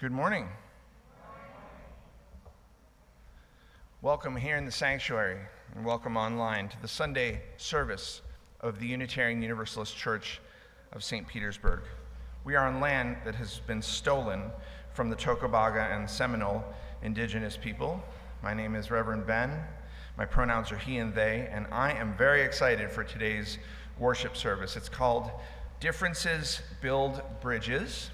Good morning. Welcome here in the sanctuary and welcome online to the Sunday service of the Unitarian Universalist Church of St. Petersburg. We are on land that has been stolen from the Tocobaga and Seminole indigenous people. My name is Reverend Ben. My pronouns are he and they, and I am very excited for today's worship service. It's called Differences Build Bridges.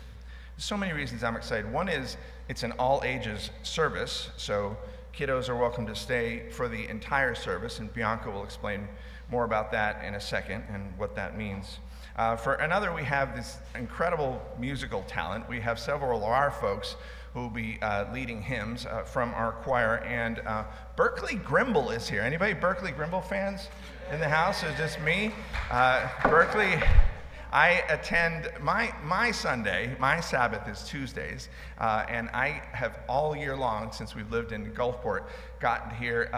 So many reasons I'm excited. One is it's an all ages service, so kiddos are welcome to stay for the entire service, and Bianca will explain more about that in a second and what that means. For another, we have this incredible musical talent. We have several of our folks who will be leading hymns from our choir, and Berkeley Grimble is here. Anybody Berkeley Grimble fans in the house? Is just me? Berkeley. I attend my Sunday, my Sabbath is Tuesdays, and I have all year long, since we've lived in Gulfport, gotten to hear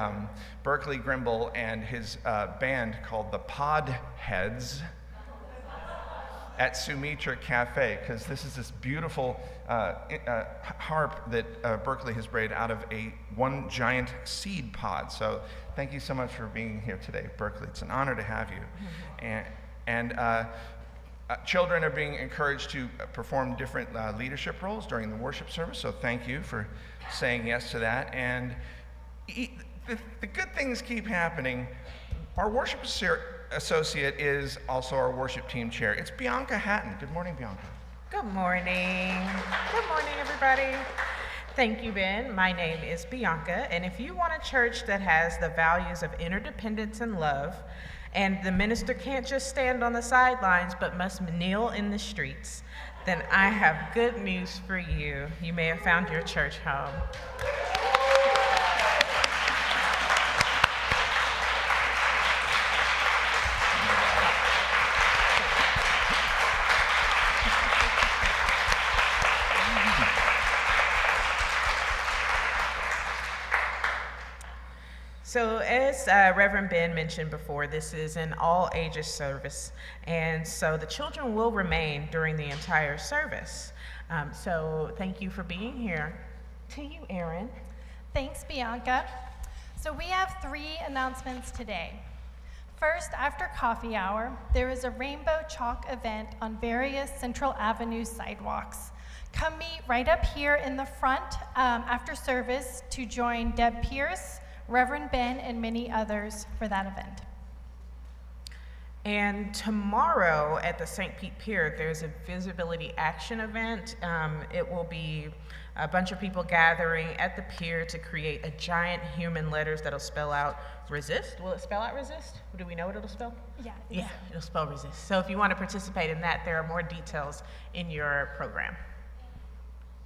Berkeley Grimble and his band called the Podheads at Sumitra Cafe, because this is this beautiful harp that Berkeley has braided out of one giant seed pod. So thank you so much for being here today, Berkeley. It's an honor to have you. Children are being encouraged to perform different leadership roles during the worship service, so thank you for saying yes to that. And the good things keep happening. Our worship associate is also our worship team chair. It's Bianca Hatten. Good morning, Bianca. Good morning. Good morning, everybody. Thank you, Ben. My name is Bianca, and if you want a church that has the values of interdependence and love, and the minister can't just stand on the sidelines but must kneel in the streets, then I have good news for you. You may have found your church home. So as Reverend Ben mentioned before, this is an all ages service, and so the children will remain during the entire service. So thank you for being here. To you, Erin. Thanks, Bianca. So we have 3 announcements today. First, after coffee hour, there is a rainbow chalk event on various Central Avenue sidewalks. Come meet right up here in the front after service to join Deb Pierce, Reverend Ben, and many others for that event. And tomorrow at the St. Pete Pier, there's a visibility action event. It will be a bunch of people gathering at the pier to create a giant human letters that'll spell out resist. Will it spell out resist? Do we know what it'll spell? Yeah, it'll spell resist. So if you want to participate in that, there are more details in your program.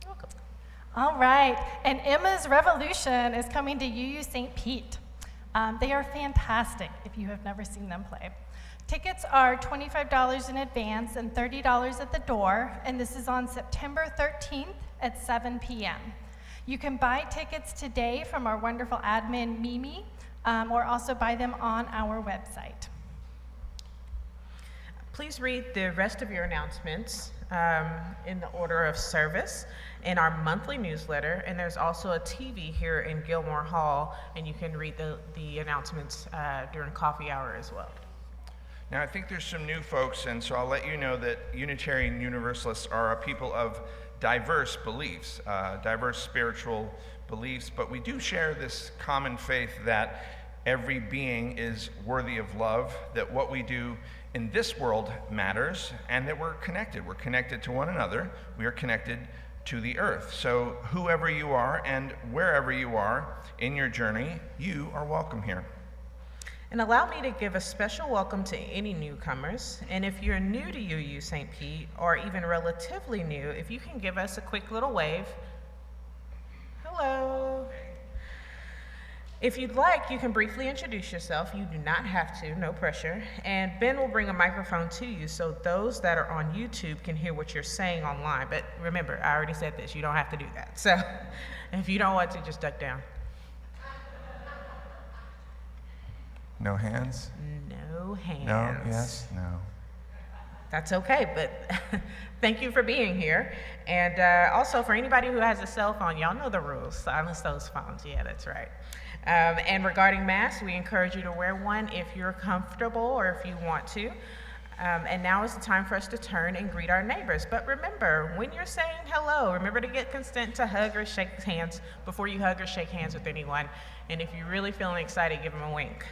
You're welcome. All right, and Emma's Revolution is coming to UU St. Pete. They are fantastic if you have never seen them play. Tickets are $25 in advance and $30 at the door, and this is on September 13th at 7 p.m. You can buy tickets today from our wonderful admin, Mimi, or also buy them on our website. Please read the rest of your announcements in the order of service in our monthly newsletter, and there's also a TV here in Gilmore Hall, and you can read the announcements during coffee hour as well. Now, I think there's some new folks, and so I'll let you know that Unitarian Universalists are a people of diverse beliefs, diverse spiritual beliefs, but we do share this common faith that every being is worthy of love, that what we do in this world matters, and that we're connected. We're connected to one another. We are connected to the earth. So whoever you are and wherever you are in your journey, you are welcome here. And allow me to give a special welcome to any newcomers. And if you're new to UU St. Pete, or even relatively new, if you can give us a quick little wave. Hello. If you'd like, you can briefly introduce yourself. You do not have to, no pressure. And Ben will bring a microphone to you so those that are on YouTube can hear what you're saying online. But remember, I already said this, you don't have to do that. So if you don't want to, just duck down. No hands? No hands. No, yes, no. That's okay, but thank you for being here. And also, for anybody who has a cell phone, y'all know the rules. Silence those phones. Yeah, that's right. And regarding masks, we encourage you to wear one if you're comfortable or if you want to. And now is the time for us to turn and greet our neighbors. But remember, when you're saying hello, remember to get consent to hug or shake hands before you hug or shake hands with anyone. And if you're really feeling excited, give them a wink.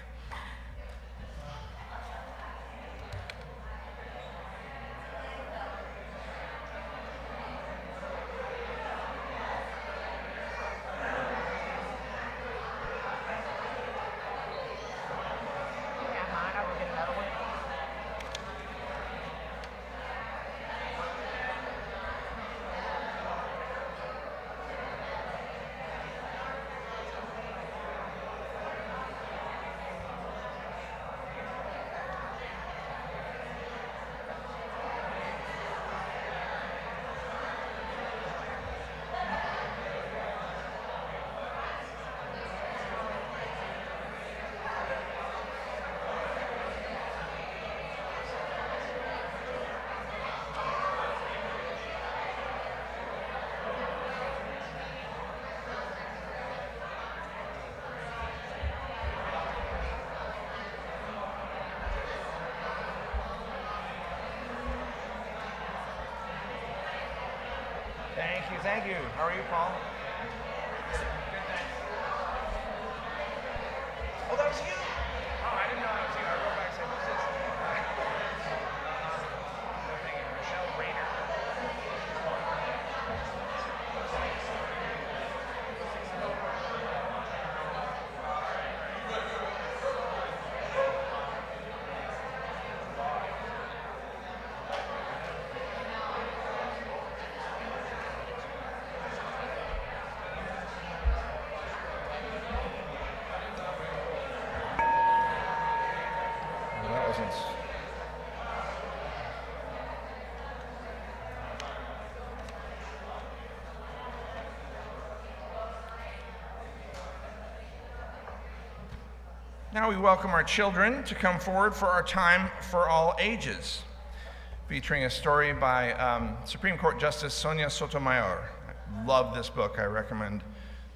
Thank you. How are you, Paul? Good, thanks. Oh, that was you? Oh, I didn't know that was you. I wrote back and said, who's this? No, thank you. Michelle Rayner. Now we welcome our children to come forward for our time for all ages, featuring a story by Supreme Court Justice Sonia Sotomayor. I love this book. I recommend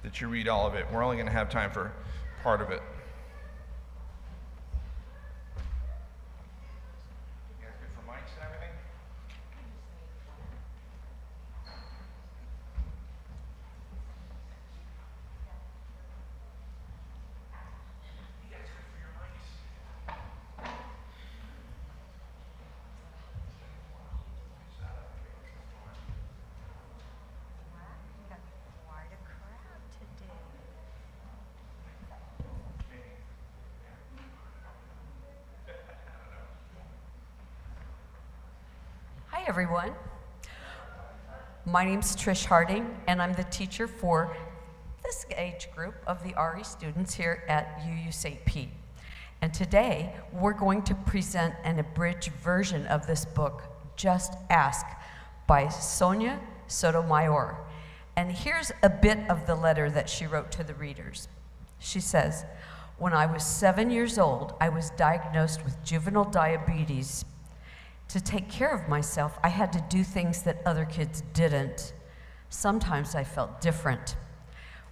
that you read all of it. We're only going to have time for part of it. You guys good for mics and everything? Hi, everyone. My name's Trish Harding, and I'm the teacher for this age group of the RE students here at UU St. Pete. And today, we're going to present an abridged version of this book, Just Ask, by Sonia Sotomayor. And here's a bit of the letter that she wrote to the readers. She says, "When I was 7 years old, I was diagnosed with juvenile diabetes. To take care of myself, I had to do things that other kids didn't. Sometimes I felt different.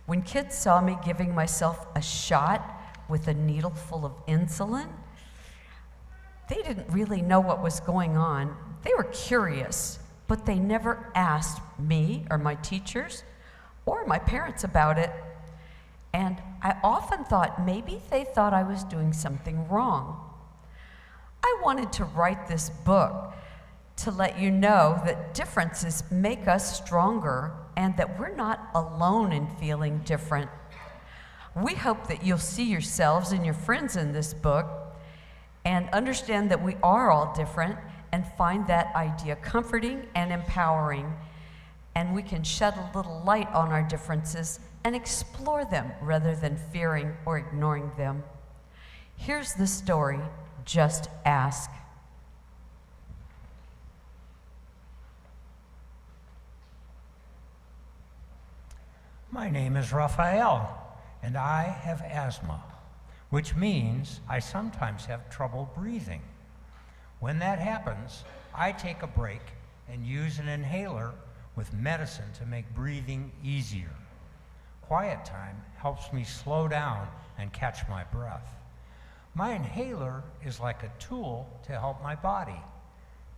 When kids saw me giving myself a shot with a needle full of insulin, they didn't really know what was going on. They were curious, but they never asked me or my teachers or my parents about it. And I often thought maybe they thought I was doing something wrong. I wanted to write this book to let you know that differences make us stronger and that we're not alone in feeling different. We hope that you'll see yourselves and your friends in this book and understand that we are all different and find that idea comforting and empowering. And we can shed a little light on our differences and explore them rather than fearing or ignoring them. Here's the story. Just ask. My name is Raphael, and I have asthma, which means I sometimes have trouble breathing. When that happens, I take a break and use an inhaler with medicine to make breathing easier. Quiet time helps me slow down and catch my breath. My inhaler is like a tool to help my body.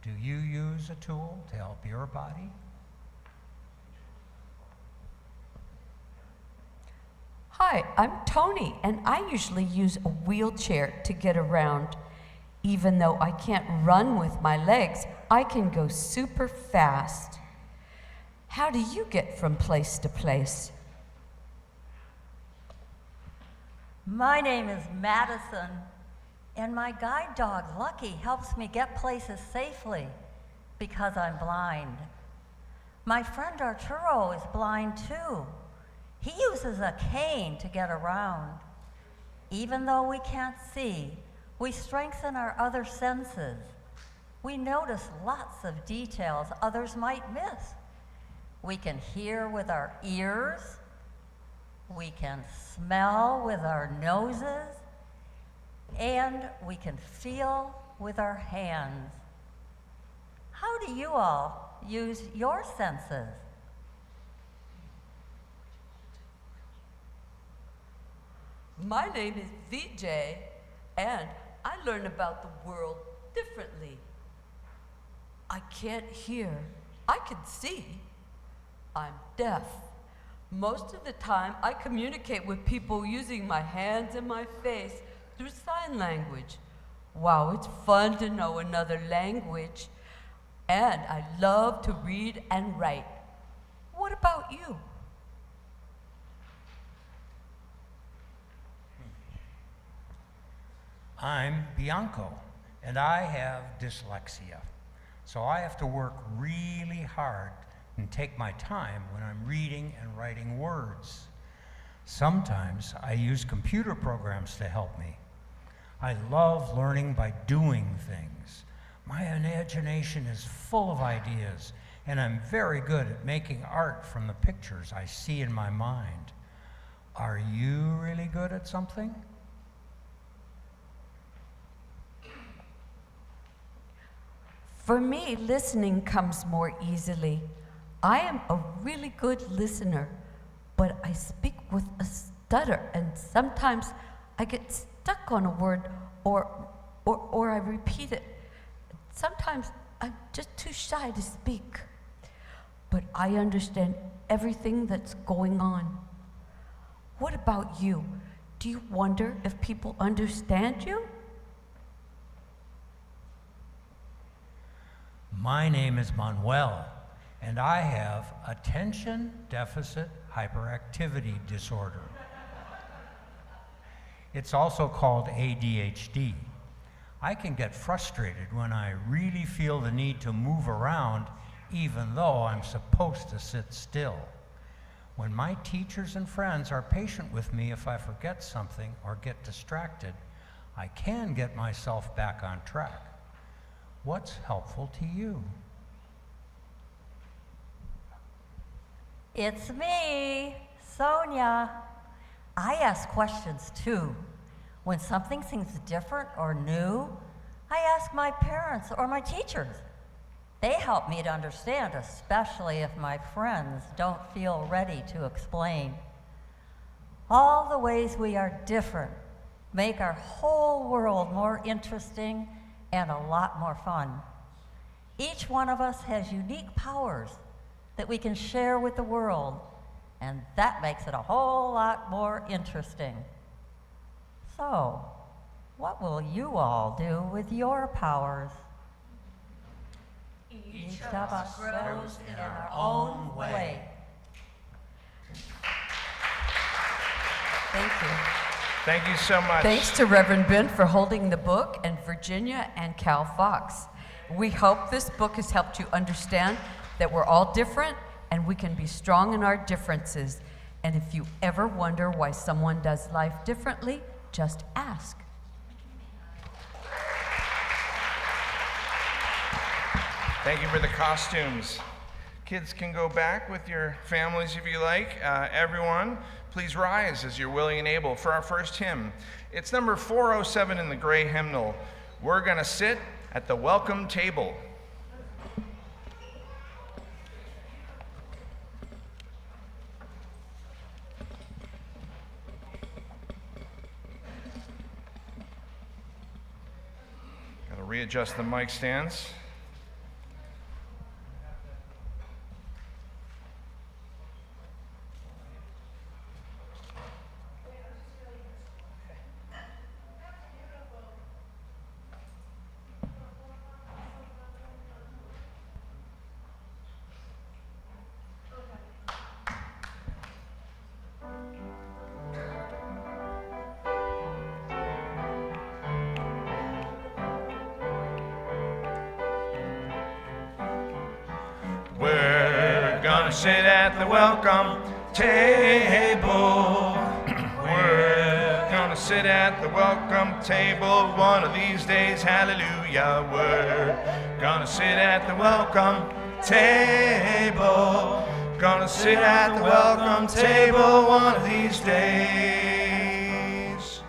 Do you use a tool to help your body? Hi, I'm Tony, and I usually use a wheelchair to get around. Even though I can't run with my legs, I can go super fast. How do you get from place to place? My name is Madison, and my guide dog, Lucky, helps me get places safely because I'm blind. My friend Arturo is blind too. He uses a cane to get around. Even though we can't see, we strengthen our other senses. We notice lots of details others might miss. We can hear with our ears. We can smell with our noses. And we can feel with our hands. How do you all use your senses? My name is VJ, and I learn about the world differently. I can't hear. I can see. I'm deaf. Most of the time, I communicate with people using my hands and my face through sign language. Wow, it's fun to know another language. And I love to read and write. What about you? I'm Bianca, and I have dyslexia. So I have to work really hard and take my time when I'm reading and writing words. Sometimes I use computer programs to help me. I love learning by doing things. My imagination is full of ideas, and I'm very good at making art from the pictures I see in my mind. Are you really good at something? For me, listening comes more easily. I am a really good listener, but I speak with a stutter, and sometimes I get stuck on a word or I repeat it. Sometimes I'm just too shy to speak, but I understand everything that's going on. What about you? Do you wonder if people understand you? My name is Manuel, and I have attention deficit hyperactivity disorder. It's also called ADHD. I can get frustrated when I really feel the need to move around, even though I'm supposed to sit still. When my teachers and friends are patient with me if I forget something or get distracted, I can get myself back on track. What's helpful to you? It's me, Sonia. I ask questions too. When something seems different or new, I ask my parents or my teachers. They help me to understand, especially if my friends don't feel ready to explain. All the ways we are different make our whole world more interesting and a lot more fun. Each one of us has unique powers that we can share with the world, and that makes it a whole lot more interesting. So, what will you all do with your powers? Each of us grows in our own way. Thank you. Thank you so much. Thanks to Reverend Ben for holding the book, and Virginia and Cal Fox. We hope this book has helped you understand that we're all different and we can be strong in our differences. And if you ever wonder why someone does life differently, just ask. Thank you for the costumes. Kids can go back with your families if you like. Everyone, please rise as you're willing and able for our first hymn. It's number 407 in the gray hymnal. We're going to sit at the welcome table. readjust the mic stands. We're gonna sit at the welcome table. We're gonna sit at the welcome table one of these days, hallelujah. We're gonna sit at the welcome table. Gonna sit at the welcome table one of these days.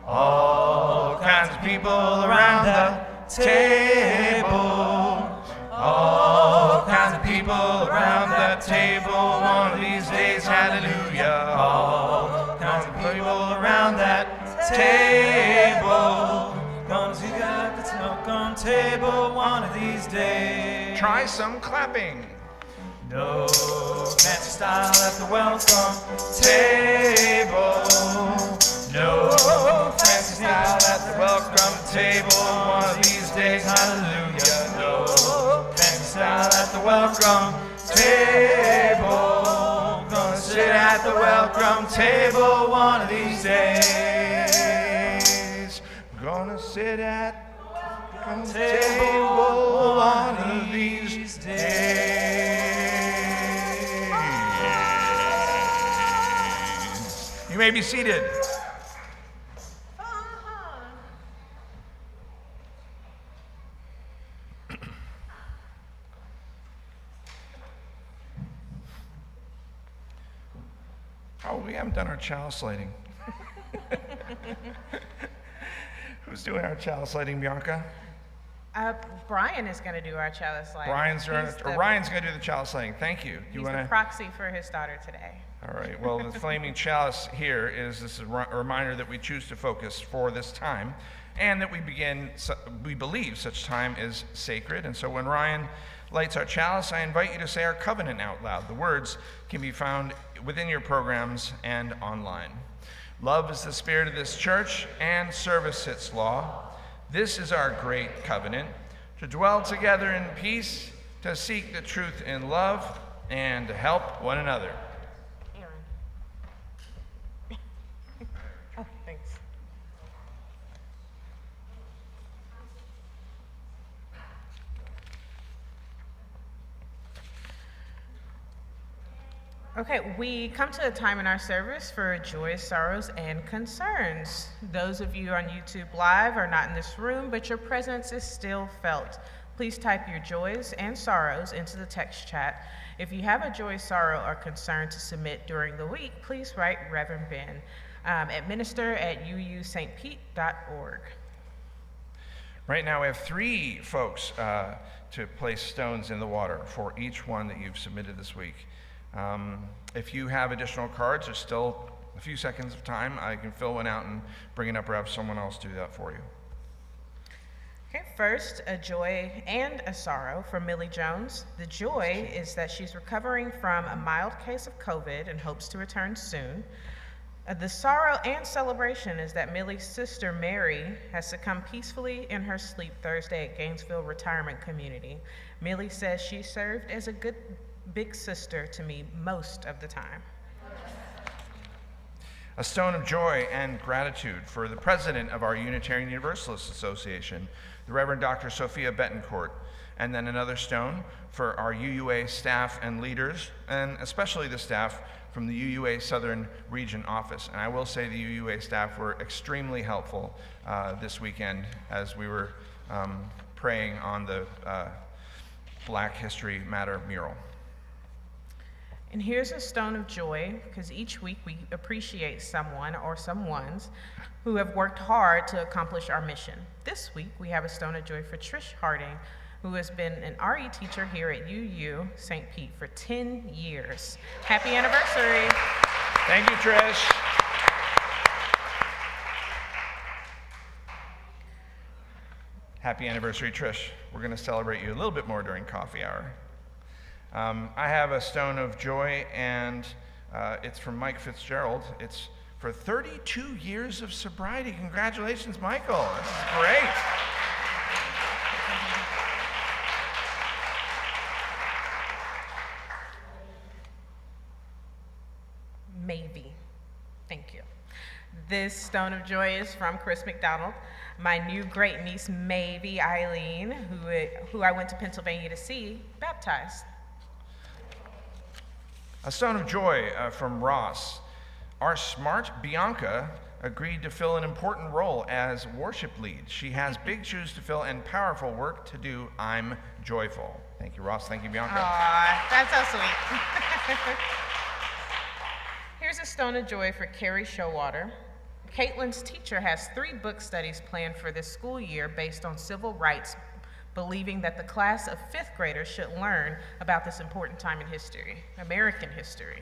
All kinds of people around the table. All kinds of people around that table one of these days, hallelujah. All kinds of people around that table. Gonna sit at the welcome table one of these days. Try some clapping. No fancy style at the welcome table. No fancy style at the welcome table one of these days, hallelujah. No fancy style at the welcome table. Gonna sit at the welcome table one of these days. Gonna sit at the table one of these days. You may be seated. Oh, we haven't done our chalice lighting. Who's doing our chalice lighting, Bianca? Brian is going to do our chalice lighting. Ryan's going to do the chalice lighting. Thank you. He's the proxy for his daughter today. All right. Well, the flaming chalice here is this a reminder that we choose to focus for this time, and that we believe such time is sacred. And so when Ryan lights our chalice, I invite you to say our covenant out loud. The words can be found within your programs and online. Love is the spirit of this church, and service its law. This is our great covenant, to dwell together in peace, to seek the truth in love, and to help one another. Aaron. Oh, thanks. Okay, we come to a time in our service for joys, sorrows, and concerns. Those of you on YouTube Live are not in this room, but your presence is still felt. Please type your joys and sorrows into the text chat. If you have a joy, sorrow, or concern to submit during the week, please write Reverend Ben, administer@uustpete.org. Right now we have 3 folks to place stones in the water for each one that you've submitted this week. If you have additional cards, there's still a few seconds of time. I can fill one out and bring it up, or have someone else do that for you. Okay, first, a joy and a sorrow for Millie Jones. The joy is that she's recovering from a mild case of COVID and hopes to return soon. The sorrow and celebration is that Millie's sister, Mary, has succumbed peacefully in her sleep Thursday at Gainesville Retirement Community. Millie says she served as a good big sister to me most of the time. A stone of joy and gratitude for the president of our Unitarian Universalist Association, the Reverend Dr. Sophia Betancourt, and then another stone for our UUA staff and leaders, and especially the staff from the UUA Southern Region Office. And I will say the UUA staff were extremely helpful this weekend as we were praying on the Black History Matter mural. And here's a stone of joy, because each week we appreciate someone or someones who have worked hard to accomplish our mission. This week we have a stone of joy for Trish Harding, who has been an RE teacher here at UU St. Pete for 10 years. Happy anniversary. Thank you, Trish. Happy anniversary, Trish. We're going to celebrate you a little bit more during coffee hour. I have a stone of joy, and it's from Mike Fitzgerald. It's for 32 years of sobriety. Congratulations, Michael. This is great. Maybe. Thank you. This stone of joy is from Chris McDonald, my new great niece, Maybe Eileen, who I went to Pennsylvania to see baptized. A stone of joy from Ross. Our smart Bianca agreed to fill an important role as worship lead. She has big shoes to fill and powerful work to do. I'm joyful. Thank you, Ross. Thank you, Bianca. Aw, that's so sweet. Here's a stone of joy for Carrie Showwater. Caitlin's teacher has 3 book studies planned for this school year based on civil rights, believing that the class of 5th graders should learn about this important time in history, American history.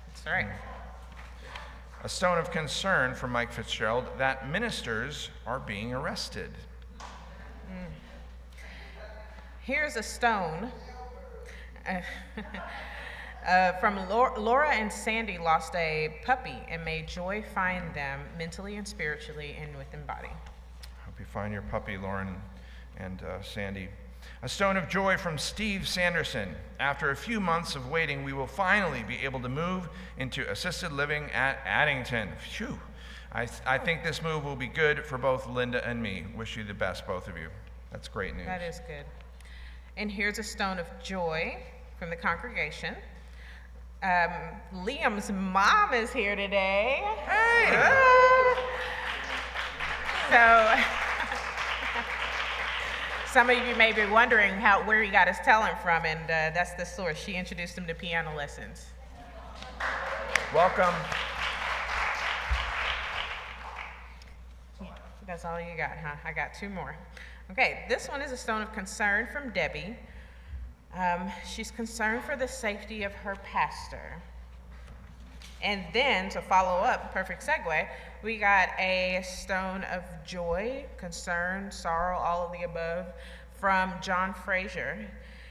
That's right. A stone of concern from Mike Fitzgerald that ministers are being arrested. Here's a stone from Laura and Sandy lost a puppy, and may joy find them mentally and spiritually and within body. Hope you find your puppy, Lauren and Sandy. A stone of joy from Steve Sanderson. After a few months of waiting, we will finally be able to move into assisted living at Addington. Phew. I think this move will be good for both Linda and me. Wish you the best, both of you. That's great news. That is good. And here's a stone of joy from the congregation. Liam's mom is here today. Hey! So, some of you may be wondering where he got his talent from, and that's the source. She introduced him to piano lessons. Welcome. That's all you got, huh? I got 2 more. Okay, this one is a stone of concern from Debbie. She's concerned for the safety of her pastor. And then, to follow up, perfect segue, we got a stone of joy, concern, sorrow, all of the above, from John Frazier.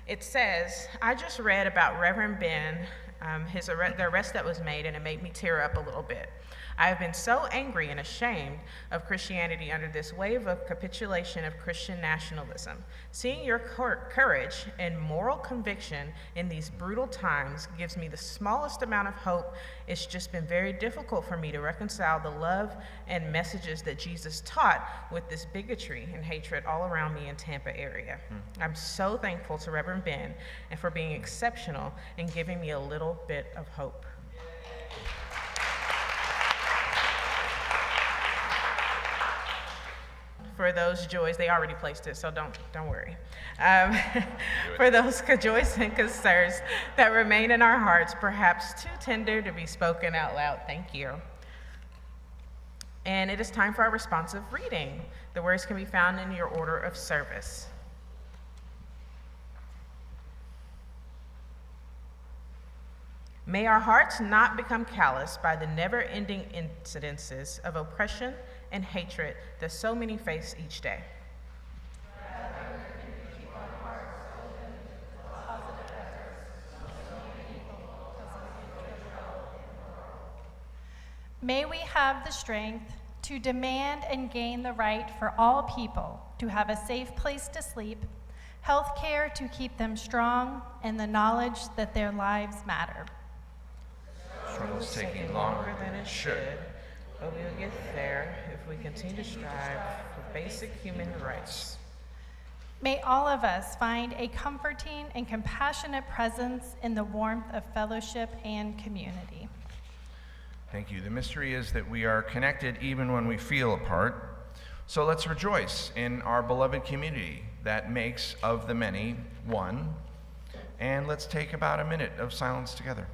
It says, I just read about Reverend Ben, the arrest that was made, and it made me tear up a little bit. I have been so angry and ashamed of Christianity under this wave of capitulation of Christian nationalism. Seeing your courage and moral conviction in these brutal times gives me the smallest amount of hope. It's just been very difficult for me to reconcile the love and messages that Jesus taught with this bigotry and hatred all around me in Tampa area. I'm so thankful to Reverend Ben and for being exceptional in giving me a little bit of hope. For those joys, they already placed it, so don't worry. For those joys and concerns that remain in our hearts, perhaps too tender to be spoken out loud, thank you. And it is time for our responsive reading. The words can be found in your order of service. May our hearts not become callous by the never-ending incidences of oppression and hatred that so many face each day. May we have the strength to demand and gain the right for all people to have a safe place to sleep, health care to keep them strong, and the knowledge that their lives matter. Struggle's taking longer than it should. But we'll get there if we continue to strive for basic human rights. May all of us find a comforting and compassionate presence in the warmth of fellowship and community. Thank you. The mystery is that we are connected even when we feel apart. So let's rejoice in our beloved community that makes of the many one. And let's take about a minute of silence together.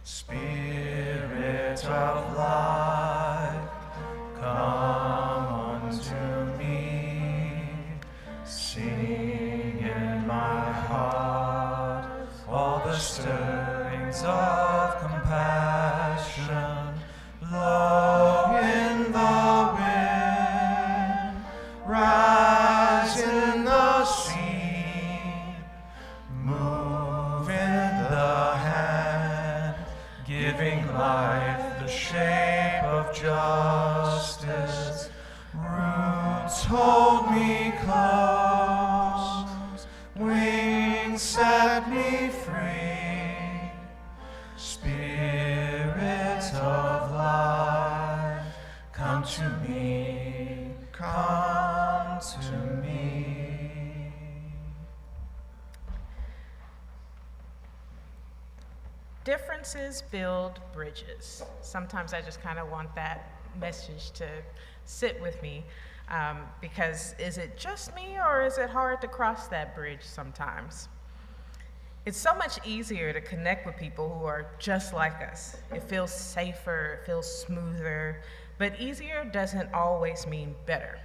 Spirit of life, come unto me. Sing in my heart all the stirrings of compassion. Blow in the wind, rise in the sea, move in the hand, giving life the shape of justice. Roots hold me close, wings set me free. Spirit of life, come to me, come to me. Differences build bridges. Sometimes I just kind of want that message to sit with me, because is it just me, or is it hard to cross that bridge sometimes? It's so much easier to connect with people who are just like us. It feels safer, it feels smoother, but easier doesn't always mean better.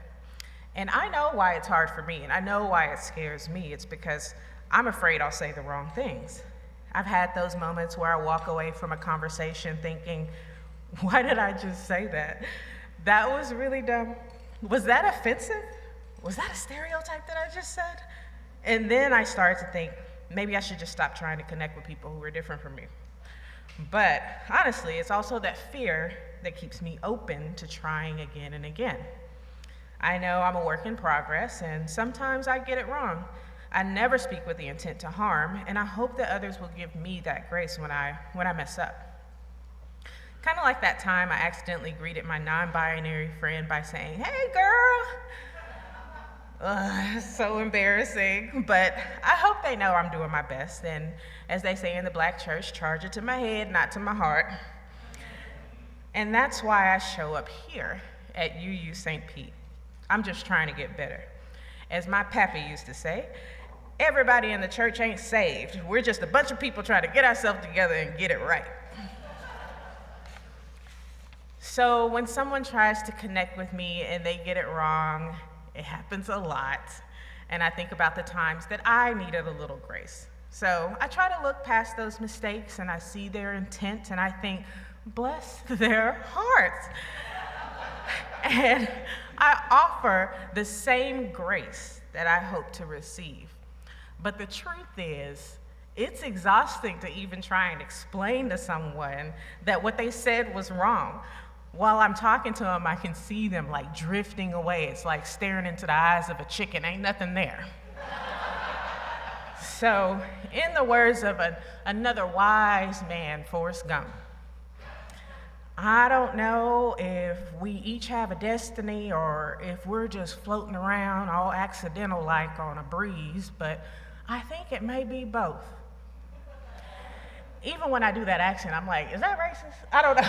And I know why it's hard for me, and I know why it scares me. It's because I'm afraid I'll say the wrong things. I've had those moments where I walk away from a conversation thinking, why did I just say that? That was really dumb. Was that offensive? Was that a stereotype that I just said? And then I started to think, maybe I should just stop trying to connect with people who are different from me. But honestly, it's also that fear that keeps me open to trying again and again. I know I'm a work in progress, and sometimes I get it wrong. I never speak with the intent to harm, and I hope that others will give me that grace when I mess up. Kind of like that time I accidentally greeted my non-binary friend by saying, "Hey, girl." So embarrassing, but I hope they know I'm doing my best, and as they say in the Black church, charge it to my head, not to my heart. And that's why I show up here at UU St. Pete. I'm just trying to get better. As my pappy used to say, everybody in the church ain't saved. We're just a bunch of people trying to get ourselves together and get it right. So when someone tries to connect with me and they get it wrong, it happens a lot. And I think about the times that I needed a little grace. So I try to look past those mistakes, and I see their intent, and I think, bless their hearts. And I offer the same grace that I hope to receive. But the truth is, it's exhausting to even try and explain to someone that what they said was wrong. While I'm talking to them, I can see them like drifting away. It's like staring into the eyes of a chicken, ain't nothing there. So, in the words of another wise man, Forrest Gump, I don't know if we each have a destiny or if we're just floating around all accidental like on a breeze, but I think it may be both. Even when I do that accent, I'm like, is that racist? I don't know.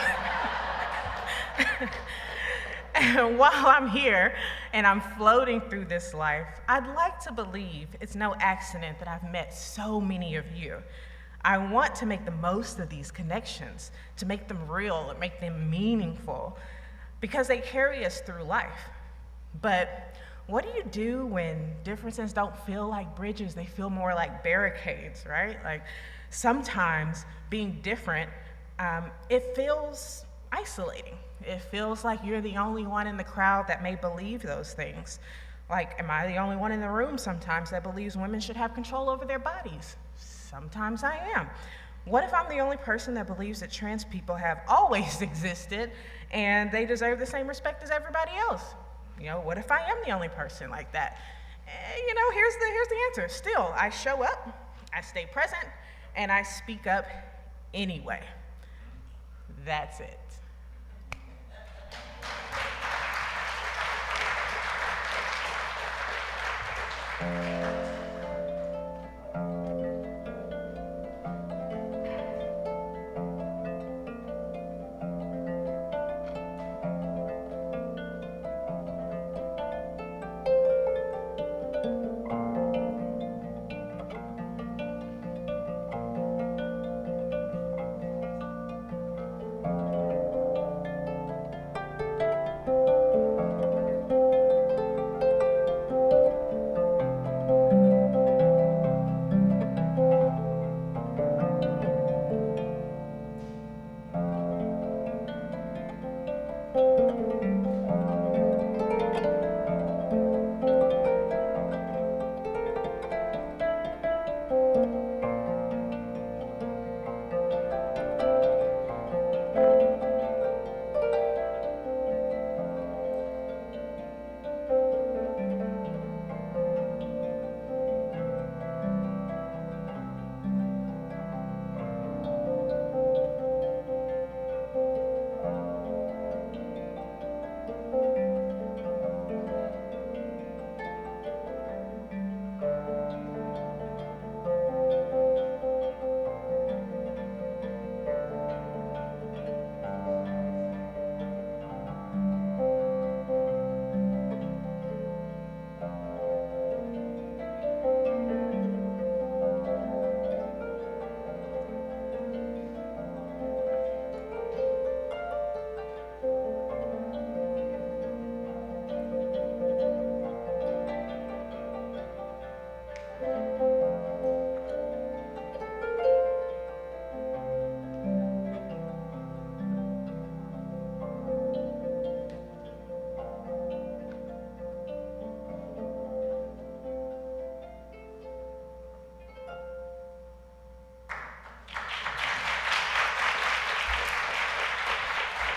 And while I'm here and I'm floating through this life, I'd like to believe it's no accident that I've met so many of you. I want to make the most of these connections, to make them real and make them meaningful, because they carry us through life. But what do you do when differences don't feel like bridges? They feel more like barricades, right? Like sometimes being different, it feels isolating. It feels like you're the only one in the crowd that may believe those things. Like, am I the only one in the room sometimes that believes women should have control over their bodies? Sometimes I am. What if I'm the only person that believes that trans people have always existed and they deserve the same respect as everybody else? You know, what if I am the only person like that? You know, here's the answer. Still, I show up, I stay present, and I speak up anyway. That's it.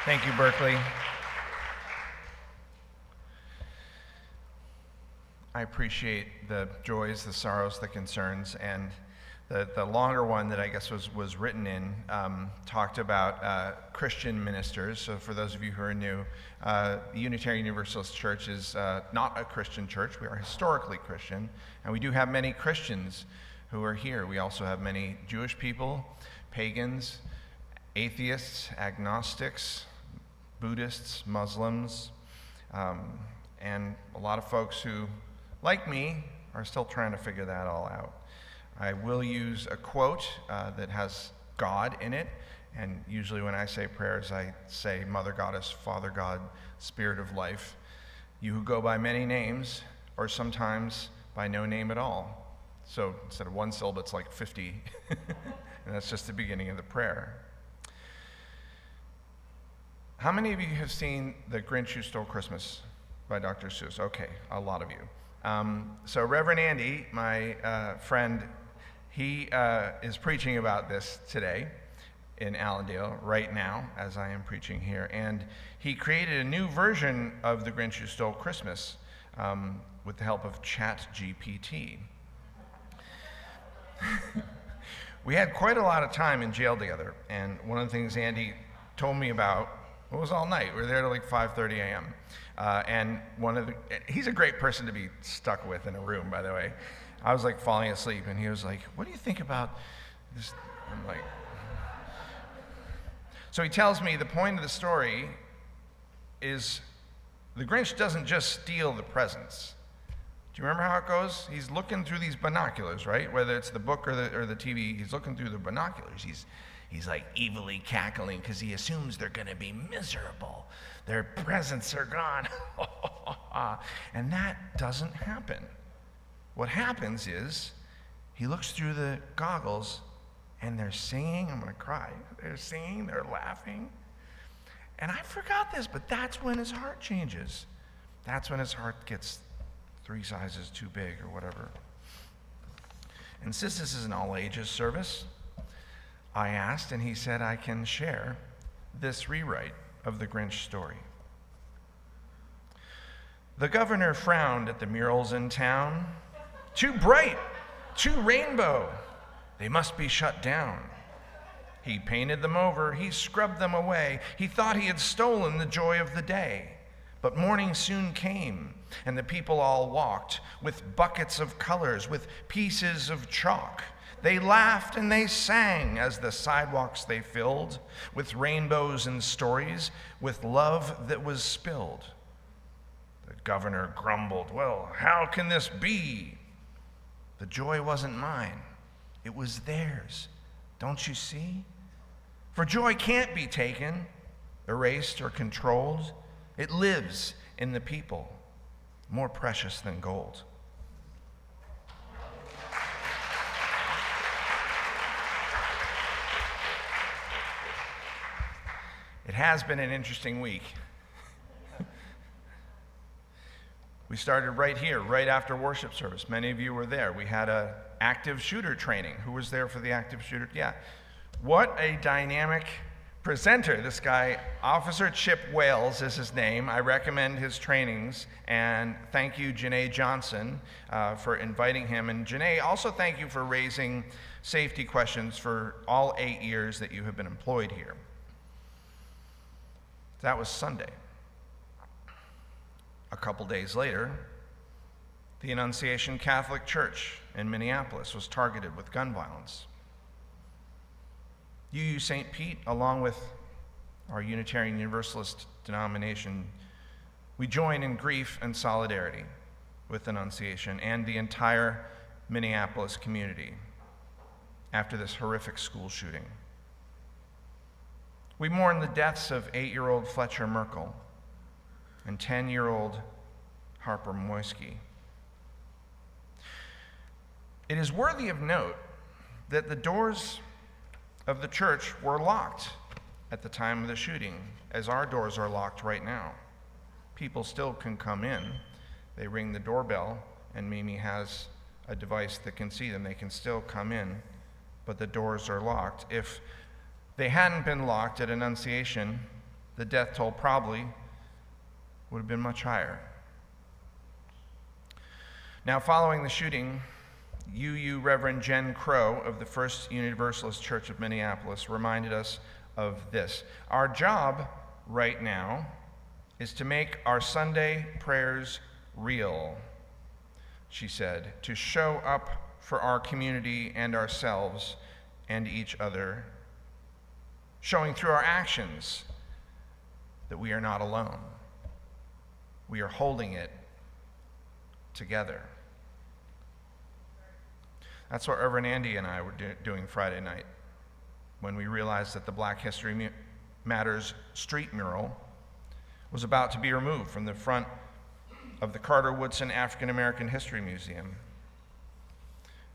Thank you, Berkeley. I appreciate the joys, the sorrows, the concerns, and the longer one that I guess was written in talked about Christian ministers. So for those of you who are new, the Unitarian Universalist Church is not a Christian church. We are historically Christian, and we do have many Christians who are here. We also have many Jewish people, pagans, atheists, agnostics, Buddhists, Muslims, and a lot of folks who, like me, are still trying to figure that all out. I will use a quote that has God in it, and usually when I say prayers, I say, Mother Goddess, Father God, Spirit of Life, you who go by many names, or sometimes by no name at all. So instead of one syllable, it's like 50, and that's just the beginning of the prayer. How many of you have seen The Grinch Who Stole Christmas by Dr. Seuss? Okay, a lot of you. So Reverend Andy, my friend, he is preaching about this today in Allendale right now as I am preaching here. And he created a new version of The Grinch Who Stole Christmas with the help of ChatGPT. We had quite a lot of time in jail together, and one of the things Andy told me about, it was all night. We were there till like 5:30 a.m. And he's a great person to be stuck with in a room, by the way. I was like falling asleep, and he was like, what do you think about this? I'm like, so he tells me the point of the story is the Grinch doesn't just steal the presents. Do you remember how it goes? He's looking through these binoculars, right? Whether it's the book or the TV, he's looking through the binoculars. He's like evilly cackling because he assumes they're going to be miserable. Their presents are gone. And that doesn't happen. What happens is he looks through the goggles and they're singing. I'm going to cry. They're singing, they're laughing. And I forgot this, but that's when his heart changes. That's when his heart gets 3 sizes too big or whatever. And since this is an all ages service, I asked, and he said I can share this rewrite of the Grinch story. The governor frowned at the murals in town. Too bright, too rainbow. They must be shut down. He painted them over, he scrubbed them away. He thought he had stolen the joy of the day. But morning soon came, and the people all walked with buckets of colors, with pieces of chalk. They laughed and they sang as the sidewalks they filled with rainbows and stories, with love that was spilled. The governor grumbled, well, how can this be? The joy wasn't mine, it was theirs. Don't you see? For joy can't be taken, erased, or controlled. It lives in the people, more precious than gold. It has been an interesting week. We started right here, right after worship service. Many of you were there. We had an active shooter training. Who was there for the active shooter? Yeah. What a dynamic presenter. This guy, Officer Chip Wales is his name. I recommend his trainings. And thank you, Janae Johnson, for inviting him. And Janae, also thank you for raising safety questions for all 8 years that you have been employed here. That was Sunday. A couple days later, the Annunciation Catholic Church in Minneapolis was targeted with gun violence. UU St. Pete, along with our Unitarian Universalist denomination, we join in grief and solidarity with Annunciation and the entire Minneapolis community after this horrific school shooting. We mourn the deaths of 8-year-old Fletcher Merkel and 10-year-old Harper Moisky. It is worthy of note that the doors of the church were locked at the time of the shooting, as our doors are locked right now. People still can come in. They ring the doorbell, and Mimi has a device that can see them. They can still come in, but the doors are locked. If they hadn't been locked at Annunciation, the death toll probably would have been much higher. Now, following the shooting, UU Reverend Jen Crow of the First Universalist Church of Minneapolis reminded us of this. Our job right now is to make our Sunday prayers real, she said, to show up for our community and ourselves and each other, showing through our actions that we are not alone. We are holding it together. That's what Reverend Andy and I were doing Friday night when we realized that the Black History Matters street mural was about to be removed from the front of the Carter Woodson African American History Museum.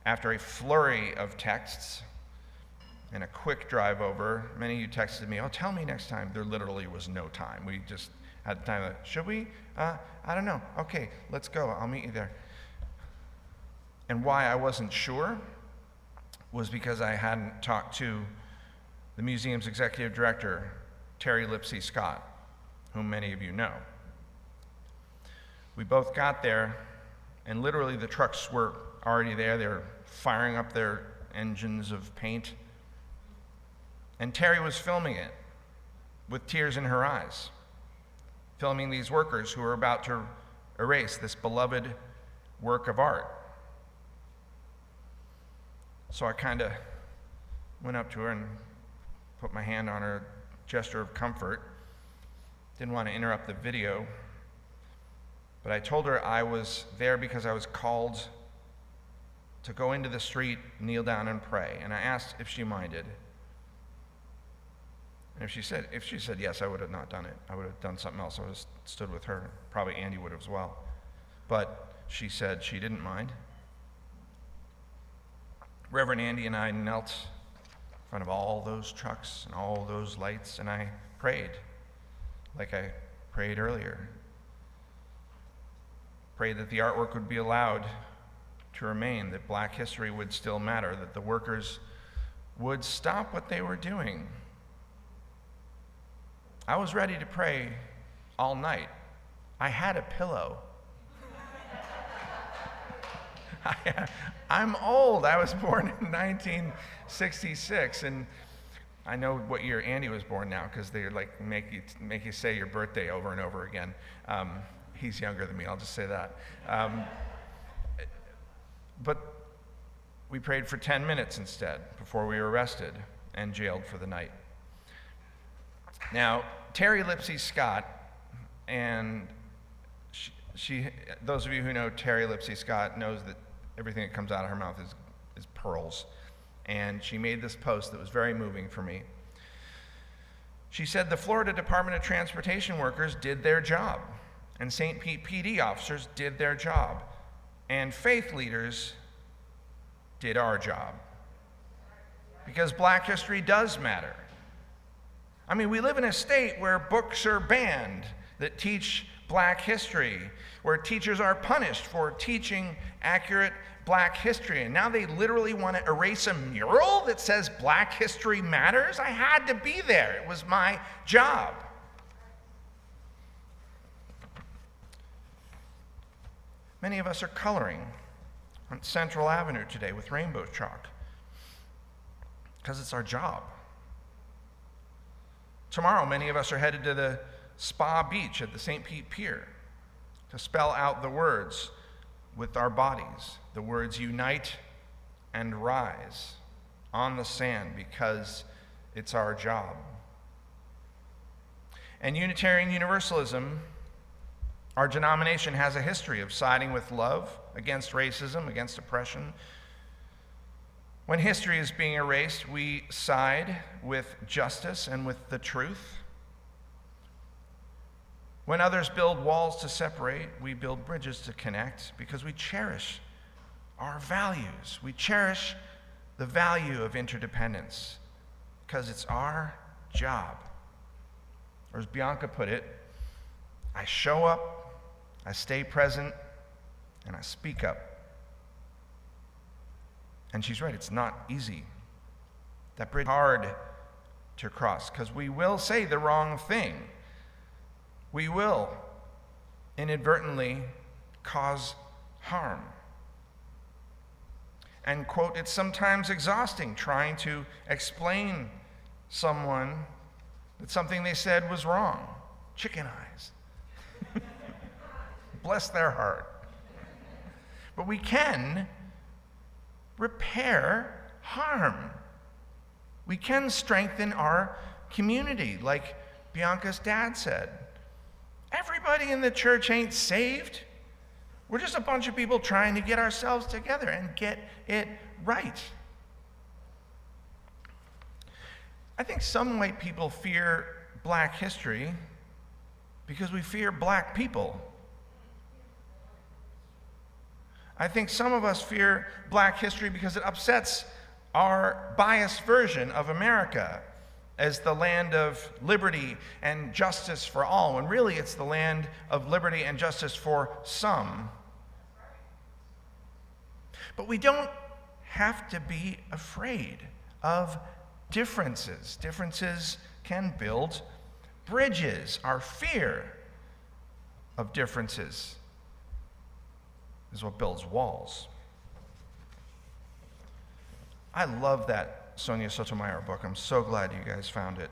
After a flurry of texts and a quick drive over, many of you texted me, "Oh, tell me next time." There literally was no time. We just had the time of, should we? I don't know. Okay, let's go. I'll meet you there. And why I wasn't sure was because I hadn't talked to the museum's executive director, Terry Lipsey Scott, whom many of you know. We both got there, and literally the trucks were already there. They were firing up their engines of paint. And Terry was filming it with tears in her eyes, filming these workers who were about to erase this beloved work of art. So I kind of went up to her and put my hand on her, gesture of comfort. Didn't want to interrupt the video, but I told her I was there because I was called to go into the street, kneel down and pray. And I asked if she minded. And if she said yes, I would have not done it. I would have done something else. I would have stood with her. Probably Andy would have as well. But she said she didn't mind. Reverend Andy and I knelt in front of all those trucks and all those lights, and I prayed like I prayed earlier. Prayed that the artwork would be allowed to remain, that Black history would still matter, that the workers would stop what they were doing. I was ready to pray all night. I had a pillow. I'm old. I was born in 1966, and I know what year Andy was born now because they like make you say your birthday over and over again. He's younger than me. I'll just say that. But we prayed for 10 minutes instead before we were arrested and jailed for the night. Now, Terry Lipsey Scott, and she those of you who know Terry Lipsey Scott knows that everything that comes out of her mouth is pearls. And she made this post that was very moving for me. She said, "The Florida Department of Transportation workers did their job, and St. Pete PD officers did their job, and faith leaders did our job. Because Black history does matter. I mean, we live in a state where books are banned that teach Black history, where teachers are punished for teaching accurate Black history, and now they literally want to erase a mural that says Black history matters? I had to be there. It was my job." Many of us are coloring on Central Avenue today with rainbow chalk because it's our job. Tomorrow, many of us are headed to the Spa Beach at the St. Pete Pier to spell out the words with our bodies, the words unite and rise on the sand because it's our job. And Unitarian Universalism, our denomination, has a history of siding with love against racism, against oppression. When history is being erased, we side with justice and with the truth. When others build walls to separate, we build bridges to connect because we cherish our values. We cherish the value of interdependence because it's our job. Or as Bianca put it, I show up, I stay present, and I speak up. And she's right, it's not easy. That bridge is hard to cross, because we will say the wrong thing. We will inadvertently cause harm. And, quote, it's sometimes exhausting trying to explain someone that something they said was wrong. Chicken eyes. Bless their heart. But we can repair harm. We can strengthen our community, like Bianca's dad said. Everybody in the church ain't saved. We're just a bunch of people trying to get ourselves together and get it right. I think some white people fear black history because we fear black people. I think some of us fear black history because it upsets our biased version of America as the land of liberty and justice for all, when really it's the land of liberty and justice for some. But we don't have to be afraid of differences. Differences can build bridges. Our fear of differences is what builds walls. I love that Sonia Sotomayor book. I'm so glad you guys found it.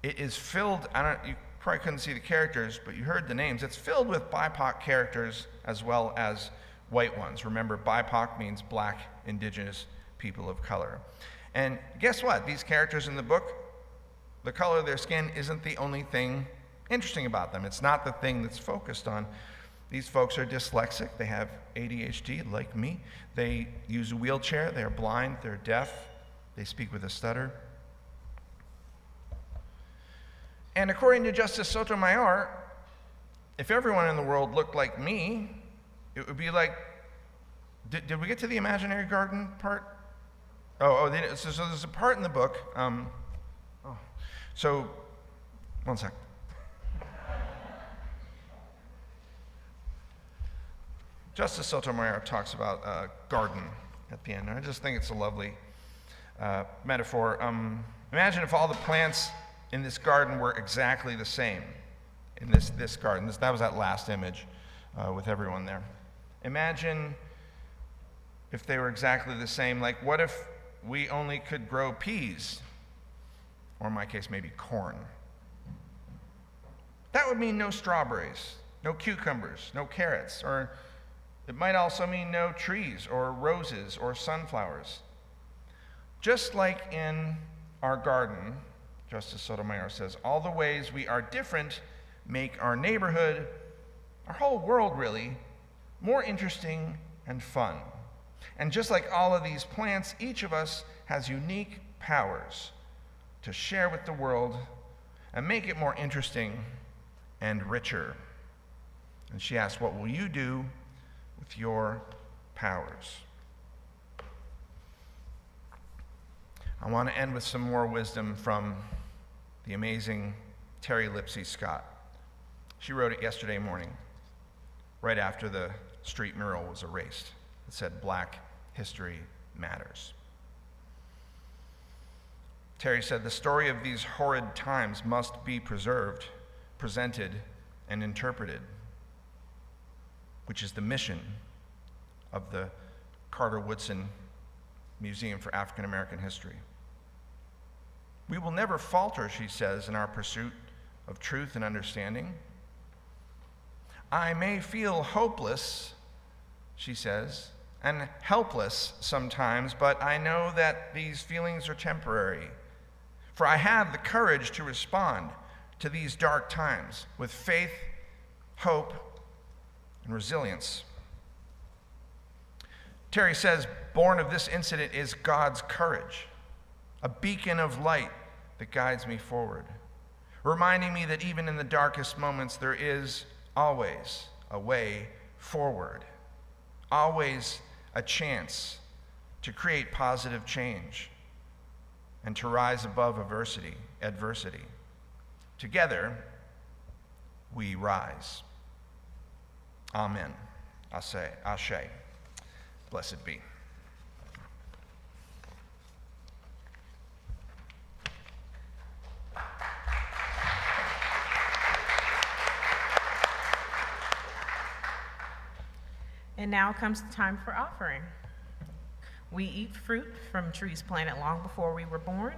It is filled, you probably couldn't see the characters, but you heard the names. It's filled with BIPOC characters as well as white ones. Remember, BIPOC means Black, Indigenous, people of color. And guess what? These characters in the book, the color of their skin isn't the only thing interesting about them. It's not the thing that's focused on. These folks are dyslexic. They have ADHD, like me. They use a wheelchair. They're blind. They're deaf. They speak with a stutter. And according to Justice Sotomayor, if everyone in the world looked like me, it would be like, did we get to the imaginary garden part? So there's a part in the book. So, one sec. Justice Sotomayor talks about a garden at the end, and I just think it's a lovely metaphor. Imagine if all the plants in this garden were exactly the same in this garden. That was that last image with everyone there. Imagine if they were exactly the same. Like, what if we only could grow peas? Or in my case, maybe corn. That would mean no strawberries, no cucumbers, no carrots, or it might also mean no trees or roses or sunflowers. Just like in our garden, Justice Sotomayor says, all the ways we are different make our neighborhood, our whole world really, more interesting and fun. And just like all of these plants, each of us has unique powers to share with the world and make it more interesting and richer. And she asks, what will you do with your powers? I want to end with some more wisdom from the amazing Terry Lipsey Scott. She wrote it yesterday morning, right after the street mural was erased. It said, Black History Matters. Terry said, the story of these horrid times must be preserved, presented, and interpreted, which is the mission of the Carter Woodson Museum for African American History. We will never falter, she says, in our pursuit of truth and understanding. I may feel hopeless, she says, and helpless sometimes, but I know that these feelings are temporary. For I have the courage to respond to these dark times with faith, hope, and resilience. Terry says, born of this incident is God's courage, a beacon of light that guides me forward, reminding me that even in the darkest moments, there is always a way forward, always a chance to create positive change and to rise above adversity. Together, we rise. Amen. Ashe. Blessed be. And now comes the time for offering. We eat fruit from trees planted long before we were born.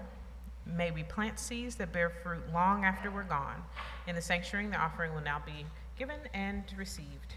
May we plant seeds that bear fruit long after we're gone. In the sanctuary, the offering will now be given and received.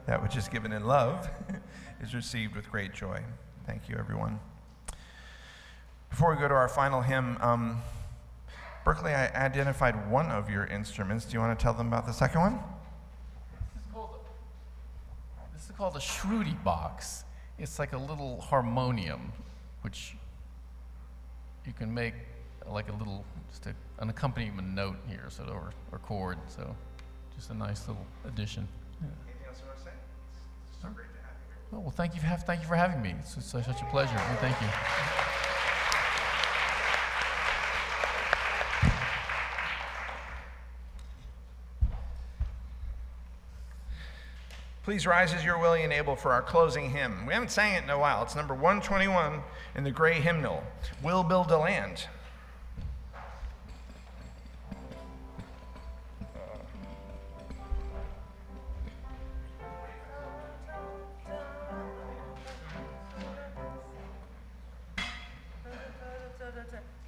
That which is given in love is received with great joy. Thank you, everyone. Before we go to our final hymn, Berkeley, I identified one of your instruments. Do you want to tell them about the second one? This is called a Shruti box. It's like a little harmonium, which you can make like a little, an accompaniment note here, or chord. So just a nice little addition. Yeah. Anything else you want to say? It's so great to have you here. Oh, well, thank you for having me. It's such a pleasure. Well, thank you. Please rise as you're willing and able for our closing hymn. We haven't sang it in a while. It's number 121 in the gray hymnal, We'll Build a Land.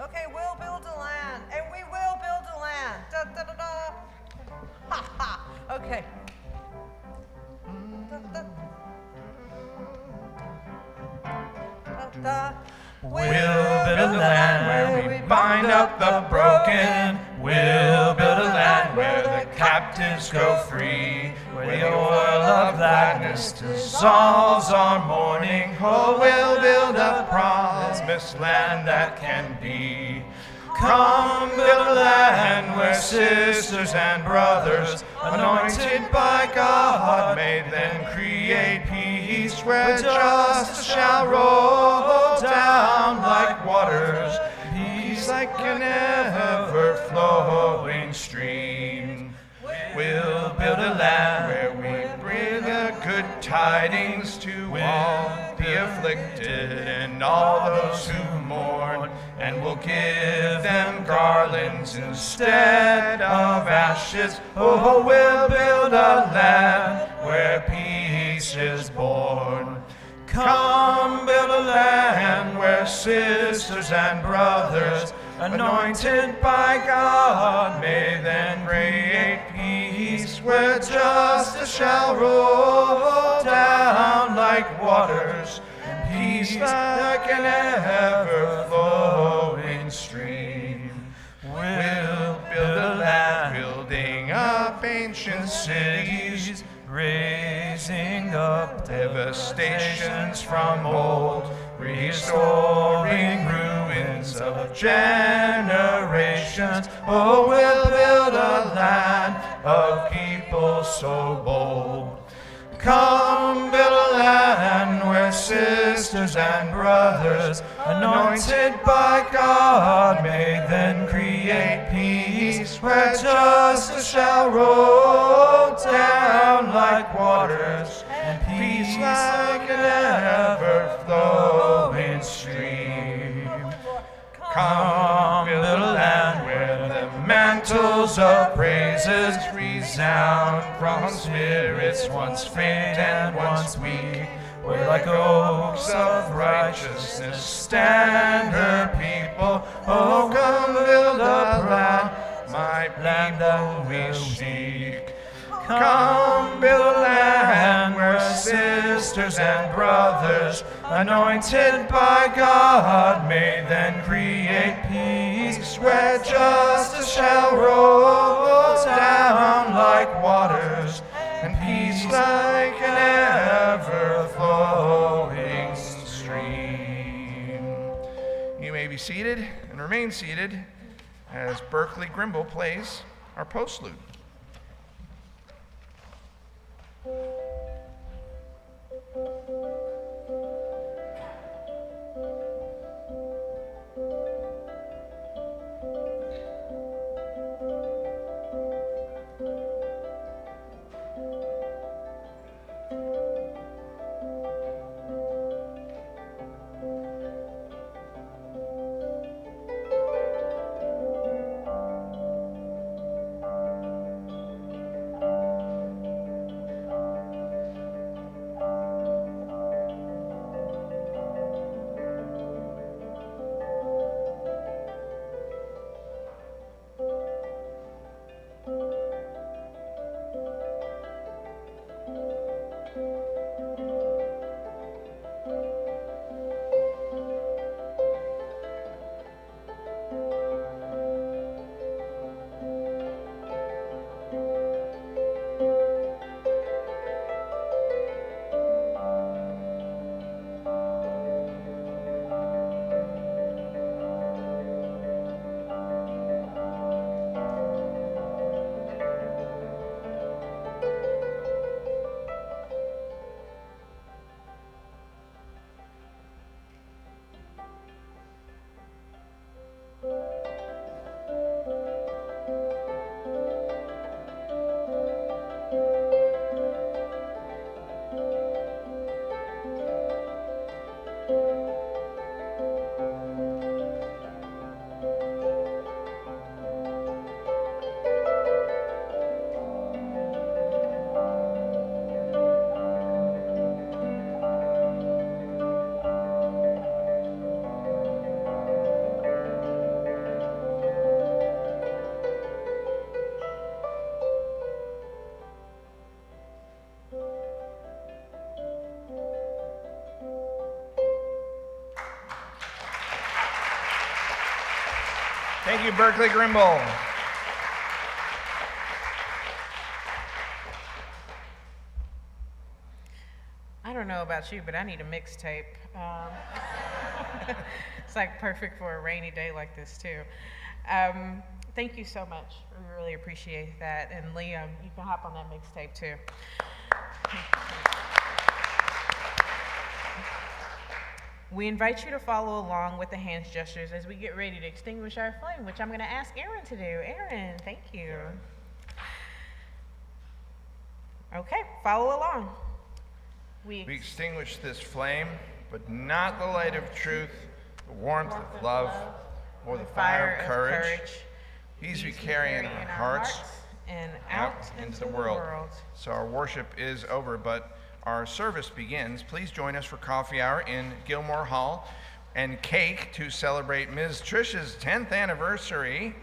Okay, we'll build a land, and we will build a land. Da, da, da, da. Ha, ha. Okay. Da, da. Da, da. We'll build a land where we bind up the broken. We'll build a land where the captives go free. Where the oil of gladness dissolves our mourning. Oh, we'll build a promised land that can be. Come build a land where sisters and brothers, anointed by God, may then create peace, where justice shall roll down like waters, peace like an ever-flowing stream. We'll build a land where we bring a good tidings to all the afflicted and all those who mourn, and will give them garlands instead of ashes. Oh, we'll build a land where peace is born. Come, build a land where sisters and brothers, anointed by God, may then create peace, where justice shall roll down like waters, and peace like an ever-flowing stream. We'll build a land, building up ancient cities, raising up devastations from old, restoring ruins of generations. Oh, we'll build a land of people so bold. Come, build a land where sisters and brothers, anointed by God, may then create peace, where justice shall roll down like waters, and peace like an ever-flowing stream. Come, build a land where the mantles of praises resound from spirits once faint and once weak, where like oaks of righteousness stand her people. Oh, come build a land, my land that we seek. Come, build a land where sisters and brothers, anointed by God, may then create peace, where justice shall roll down like waters, and peace like an ever-flowing stream. You may be seated and remain seated as Berkeley Grimble plays our postlude. Thank you, Berkeley Grimble. I don't know about you, but I need a mixtape. It's like perfect for a rainy day like this, too. Thank you so much. We really appreciate that. And Liam, you can hop on that mixtape, too. We invite you to follow along with the hands gestures as we get ready to extinguish our flame, which I'm going to ask Aaron to do. Aaron, thank you. Okay, follow along. We extinguish this flame, but not the light of truth, the warmth of love, or the fire of courage. These we carry in our hearts and out into the world. So our worship is over, but our service begins. Please join us for coffee hour in Gilmore Hall and cake to celebrate Ms. Trish's 10th anniversary.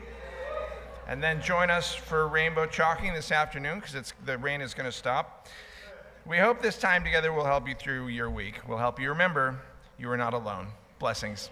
And then join us for rainbow chalking this afternoon because the rain is going to stop. We hope this time together will help you through your week. We'll help you remember you are not alone. Blessings.